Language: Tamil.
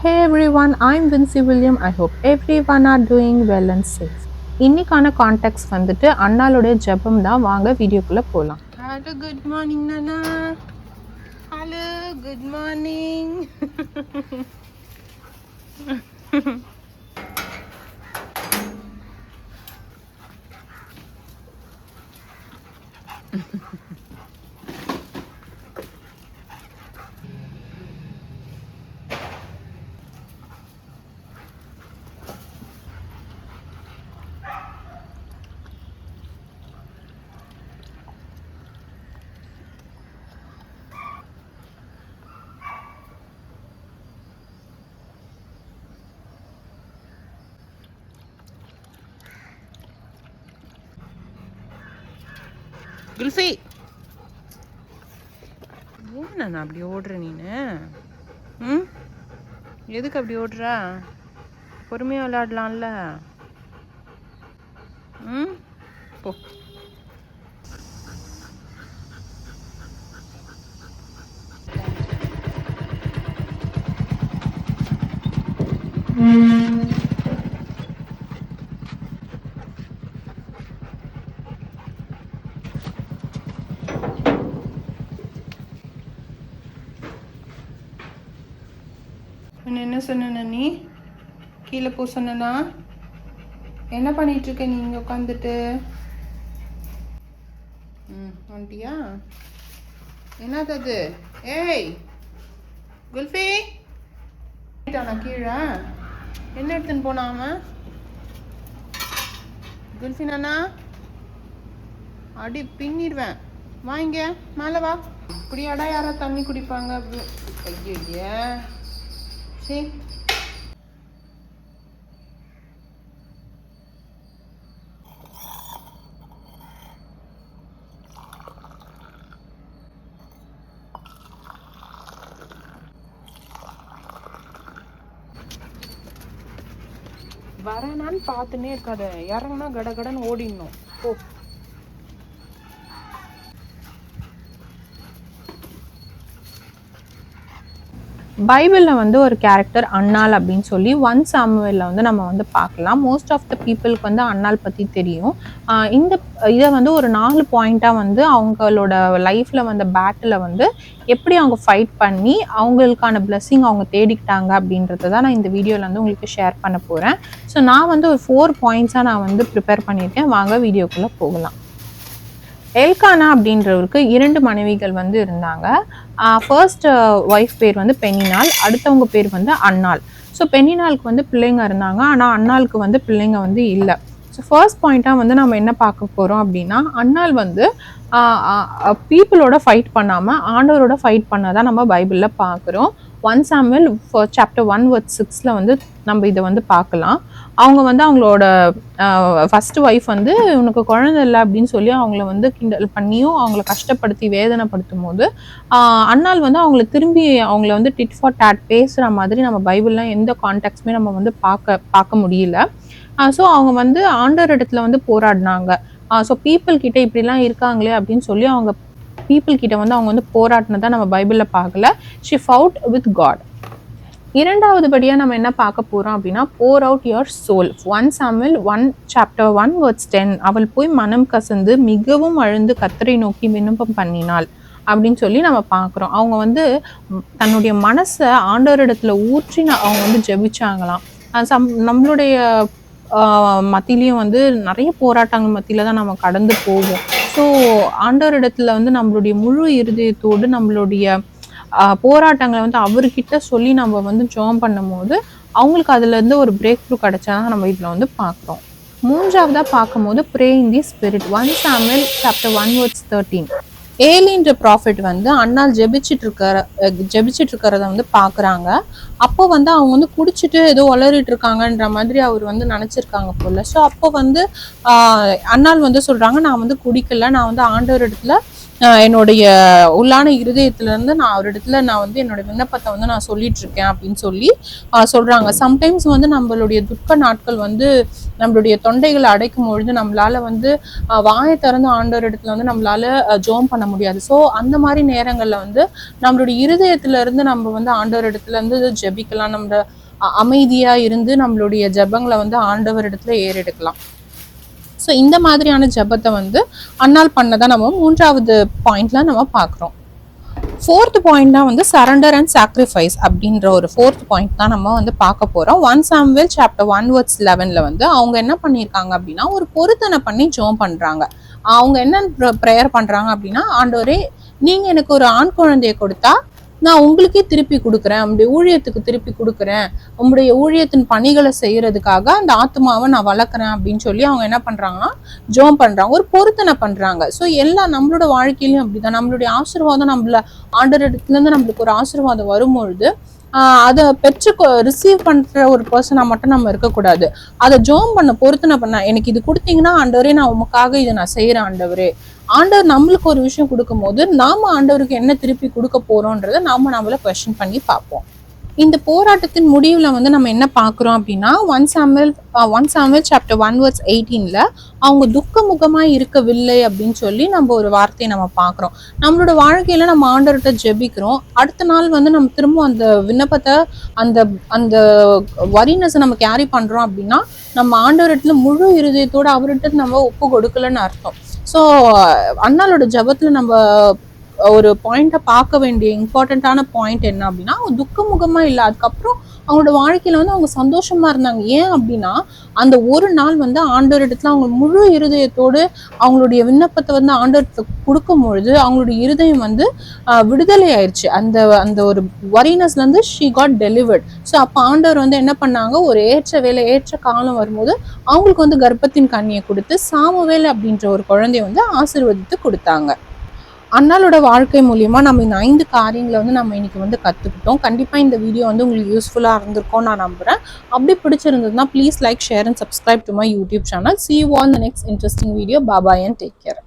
Hey everyone, I'm Vincy William. I hope everyone are doing well and safe. இன்னைக்கான கான்டெக்ஸ்ட் வந்துட்டு அண்ணாளுடைய ஜெபம் தான். வாங்க வீடியோக்குள்ள போலாம். Hello, good morning, Nana. Hello, good morning. Kulfi, ஏன் நான் அப்படி ஓடுற நீனு? எதுக்கு அப்படி ஓடுறா? பொறுமையாக விளையாடலாம்ல. போ. என்ன சொன்ன நீ? கீழே போ சொன்னா? என்ன பண்ணிட்டு இருக்க நீ இங்கே உட்காந்துட்டு? வந்துட்டியா? என்னது அது? ஏய் குல்ஃபி, நான் கீழே என்ன எடுத்துன்னு போனா அவன்? குல்ஃபி நானா அடி பின்னிடுவேன். வா இங்க மேலே வா. இப்படியாடா யாரா தண்ணி குடிப்பாங்க? ஐயா சரி, வரேனான்னு பார்த்துன்னே இருக்காத. இறங்குனா கடகடன்னு ஓடிடணும். போ. பைபிளில் வந்து ஒரு கேரக்டர் அன்னாள் அப்படின்னு சொல்லி 1 சாமுவேலில் வந்து நம்ம வந்து பார்க்கலாம். மோஸ்ட் ஆஃப் த பீப்புளுக்கு வந்து அன்னாள் பற்றி தெரியும். இதை வந்து ஒரு 4 பாயிண்ட்டாக வந்து அவங்களோட லைஃப்பில் வந்த பேட்டில் வந்து எப்படி அவங்க ஃபைட் பண்ணி அவங்களுக்கான பிளெஸ்ஸிங் அவங்க தேடிக்கிட்டாங்க அப்படின்றத தான் நான் இந்த வீடியோவில் வந்து உங்களுக்கு ஷேர் பண்ண போகிறேன். ஸோ நான் வந்து ஒரு 4 பாயிண்ட்ஸாக நான் வந்து ப்ரிப்பேர் பண்ணியிருக்கேன். வாங்க வீடியோக்குள்ளே போகலாம். எல்கானா அப்படின்றவருக்கு 2 மனைவிகள் வந்து இருந்தாங்க. ஃபர்ஸ்ட் ஒய்ஃப் பேர் வந்து பெண்ணினாள், அடுத்தவங்க பேர் வந்து அன்னாள். ஸோ பெண்ணினாளுக்கு வந்து பிள்ளைங்க இருந்தாங்க, ஆனால் அன்னாளுக்கு வந்து பிள்ளைங்க வந்து இல்லை. ஸோ ஃபர்ஸ்ட் பாயிண்ட்டாக வந்து நம்ம என்ன பார்க்க போகிறோம் அப்படின்னா, அன்னாள் வந்து பீப்புளோட ஃபைட் பண்ணாமல் ஆண்டவரோட ஃபைட் பண்ணதான் நம்ம பைபிளில் பார்க்குறோம். 1 சாமுவேல் சாப்டர் 1:6 வந்து நம்ம இதை வந்து பார்க்கலாம். அவங்க வந்து அவங்களோட ஃபர்ஸ்ட் ஒய்ஃப் வந்து உனக்கு குழந்தை இல்லை அப்படின்னு சொல்லி அவங்கள வந்து கிண்டல் பண்ணியும் அவங்கள கஷ்டப்படுத்தி வேதனைப்படுத்தும் போது அன்னாள் வந்து அவங்கள திரும்பி அவங்கள வந்து டிட் ஃபார் டேட் பேசுகிற மாதிரி நம்ம பைபிள்லாம் எந்த கான்டெக்ட்ஸுமே நம்ம வந்து பார்க்க முடியல. ஸோ அவங்க வந்து ஆண்டவர் இடத்துல வந்து போராடினாங்க. ஸோ பீப்புள் கிட்ட இப்படிலாம் இருக்காங்களே அப்படின்னு சொல்லி அவங்க பீப்புள் கிட்ட வந்து அவங்க வந்து போராடினதான் நம்ம பைபிளில் பார்க்கல. She fought with God. இரண்டாவது படியாக நம்ம என்ன பார்க்க போகிறோம் அப்படின்னா, pour out your soul. 1 Samuel chapter 1:10 அவள் போய் மனம் கசந்து மிகவும் அழுந்து கர்த்தரை நோக்கி விண்ணப்பம் பண்ணினாள் அப்படின்னு சொல்லி நம்ம பார்க்குறோம். அவங்க வந்து தன்னுடைய மனசை ஆண்டவரிடத்துல ஊற்றி அவங்க வந்து ஜெபிச்சாங்களாம். நம்மளுடைய மத்தியிலையும் வந்து நிறைய போராட்டங்கள் மத்தியில தான் நம்ம கடந்து போவோம். ஸோ ஆண்டவரிடத்துல வந்து நம்மளுடைய முழு இருதயத்தோடு நம்மளுடைய போராட்டங்களை வந்து அவர்கிட்ட சொல்லி நம்ம வந்து ஜெபம் பண்ணும் போது அவங்களுக்கு அதுல இருந்து ஒரு பிரேக் த்ரூ கிடைச்சாதான் நம்ம இதுல வந்து பார்க்குறோம். மூன்றாவதா பார்க்கும்போது pray in the spirit. 1 Samuel chapter 1:13 ஏலின்ற ப்ராஃபிட் வந்து அன்னாள் ஜெபிச்சுட்டு இருக்கிறத வந்து பார்க்குறாங்க. அப்போ வந்து அவங்க வந்து குடிச்சிட்டு ஏதோ வளரிட்டு இருக்காங்கன்ற மாதிரி அவர் வந்து நினச்சிருக்காங்க போல. ஸோ அப்போ வந்து அன்னாள் வந்து சொல்கிறாங்க, நான் வந்து குடிக்கல, நான் வந்து ஆண்டவர் இடத்துல என்னுடைய உள்ளான இருதயத்திலேருந்து நான் அவரிடத்துல நான் வந்து என்னோட விண்ணப்பத்தை வந்து நான் சொல்லிட்டு இருக்கேன் அப்படின்னு சொல்லி சொல்கிறாங்க. சம்டைம்ஸ் வந்து நம்மளுடைய துக்க நாட்கள் வந்து நம்மளுடைய தொண்டைகளை அடைக்கும் பொழுது நம்மளால வந்து வாயை திறந்து ஆண்டவர் இடத்துல வந்து நம்மளால ஜோம் பண்ண முடியாது. ஸோ அந்த மாதிரி நேரங்களில் வந்து நம்மளுடைய இருதயத்திலேருந்து நம்ம வந்து ஆண்டவர் இடத்துல இருந்து ஜெபிக்கலாம். நம்ம அமைதியாக இருந்து நம்மளுடைய ஜெபங்களை வந்து ஆண்டவர் இடத்துல ஏறெடுக்கலாம். ஸோ இந்த மாதிரியான ஜெபத்தை வந்து அன்னாள் பண்ணதான் நம்ம 3வது பாயிண்ட்ல நம்ம பார்க்குறோம். 4th பாயிண்ட் தான் வந்து சரண்டர் அண்ட் சாக்ரிஃபைஸ் அப்படின்ற ஒரு 4th பாயிண்ட் தான் நம்ம வந்து பார்க்க போகிறோம். 1 சாமுவேல் சாப்டர் 1:11 வந்து அவங்க என்ன பண்ணியிருக்காங்க அப்படின்னா ஒரு பொருத்தனை பண்ணி ஜெபம் பண்ணுறாங்க. அவங்க என்ன ப்ரேயர் பண்ணுறாங்க அப்படின்னா, ஆண்டவரே நீங்கள் எனக்கு ஒரு ஆண் குழந்தையை கொடுத்தா நான் உங்களுக்கே திருப்பி கொடுக்குறேன், உங்களுடைய ஊழியத்துக்கு திருப்பி கொடுக்குறேன், உங்களுடைய ஊழியத்தின் பணிகளை செய்யறதுக்காக அந்த ஆத்மாவை நான் வளர்க்குறேன் அப்படின்னு சொல்லி அவங்க என்ன பண்றாங்கன்னா ஜெபம் பண்றாங்க, ஒரு பொருத்தனை பண்றாங்க. ஸோ எல்லாம் நம்மளோட வாழ்க்கையிலும் அப்படிதான். நம்மளுடைய ஆசீர்வாதம் நம்மள ஆண்டவர் இடத்துல இருந்து நம்மளுக்கு ஒரு ஆசீர்வாதம் வரும்பொழுது அதை பெற்று ரிசீவ் பண்ற ஒரு பர்சனா மட்டும் நம்ம இருக்கக்கூடாது. அதை ஜெபம் பண்ண பொருத்தனை பண்ண, எனக்கு இது கொடுத்தீங்கன்னா ஆண்டவரே நான் உமக்காக இதை நான் செய்யறேன் ஆண்டவரே. ஆண்டவர் நம்மளுக்கு ஒரு விஷயம் கொடுக்கும் போது நாம ஆண்டவருக்கு என்ன திருப்பி கொடுக்க போறோம்ன்றத நம்மள கொஸ்டின் பண்ணி பார்ப்போம். இந்த போராட்டத்தின் முடிவுல வந்து நம்ம என்ன பார்க்குறோம் அப்படின்னா 1 சாமுவேல் சாப்டர் 1:18 அவங்க துக்க முகமாய் இருக்கவில்லை அப்படின்னு சொல்லி நம்ம ஒரு வார்த்தையை நம்ம பார்க்குறோம். நம்மளோட வாழ்க்கையில நம்ம ஆண்டவர்கிட்ட ஜெபிக்கிறோம். அடுத்த நாள் வந்து நம்ம திரும்ப அந்த விண்ணப்பத்தை அந்த அந்த வரினஸை நம்ம கேரி பண்றோம் அப்படின்னா நம்ம ஆண்டவர்கிட்ட முழு இருதயத்தோட அவர்கிட்ட நம்ம ஒப்பு கொடுக்கலன்னு அர்த்தம். ஸோ அண்ணாளோட ஜபத்துல நம்ம ஒரு பாயிண்ட்டை பார்க்க வேண்டிய இம்பார்ட்டண்ட்டான பாயிண்ட் என்ன அப்படின்னா, அவங்க துக்கமுகமா இல்லை, அதுக்கப்புறம் அவங்களோட வாழ்க்கையில வந்து அவங்க சந்தோஷமா இருந்தாங்க. ஏன் அப்படின்னா அந்த ஒரு நாள் வந்து ஆண்டவர் இடத்துல அவங்க முழு இருதயத்தோடு அவங்களுடைய விண்ணப்பத்தை வந்து ஆண்டவர்கிட்ட கொடுக்கும் பொழுது அவங்களுடைய இருதயம் வந்து விடுதலை ஆயிடுச்சு. அந்த அந்த ஒரு வரினஸ்ல இருந்து ஷி காட் டெலிவர்ட். ஸோ அப்போ ஆண்டவர் வந்து என்ன பண்ணாங்க, ஒரு ஏற்ற வேலை ஏற்ற காலம் வரும்போது அவங்களுக்கு வந்து கர்ப்பத்தின் கண்ணியை கொடுத்து சாமுவேல் அப்படின்ற ஒரு குழந்தைய வந்து ஆசீர்வதித்து கொடுத்தாங்க. அண்ணாளோட வாழ்க்கை மூலியமா நம்ம இந்த 5 காரியங்களை வந்து நம்ம இன்னைக்கு வந்து கற்றுக்கிட்டோம். கண்டிப்பாக இந்த வீடியோ வந்து உங்களுக்கு யூஸ்ஃபுல்லாக இருந்திருக்கும்னு நான் நம்புகிறேன். அப்படி பிடிச்சிருந்ததுன்னா please like, share and subscribe to my YouTube channel. See you all in the next interesting video. Bye bye and take care.